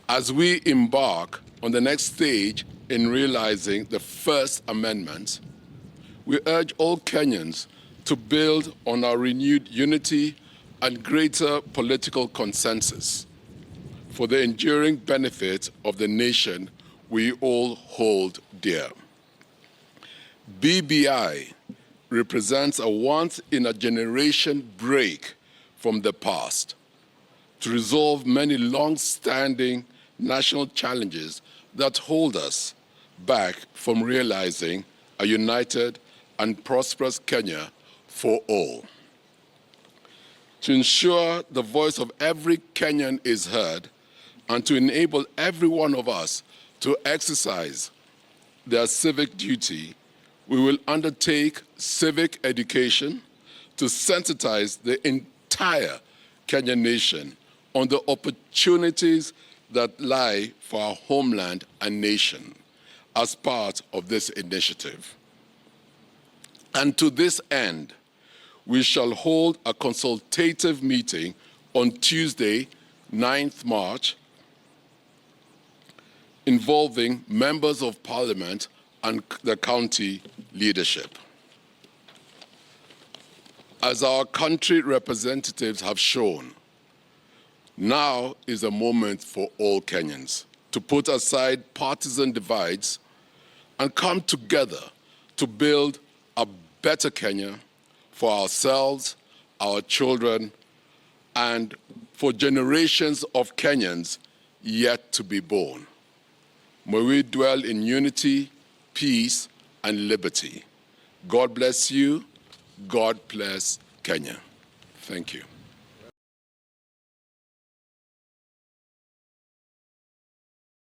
As we embark on the next stage in realizing the First Amendment, we urge all Kenyans to build on our renewed unity and greater political consensus for the enduring benefit of the nation we all hold dear. BBI represents a once-in-a-generation break from the past to resolve many long-standing national challenges that hold us back from realizing a united and prosperous Kenya for all. To ensure the voice of every Kenyan is heard and to enable every one of us to exercise their civic duty, we will undertake civic education to sensitize the entire Kenyan nation on the opportunities that lie for our homeland and nation as part of this initiative. And to this end, we shall hold a consultative meeting on Tuesday, 9th March, involving members of Parliament and the county leadership. As our country representatives have shown, now is a moment for all Kenyans to put aside partisan divides and come together to build a better Kenya for ourselves, our children, and for generations of Kenyans yet to be born. May we dwell in unity, peace, and liberty. God bless you. God bless Kenya. Thank you.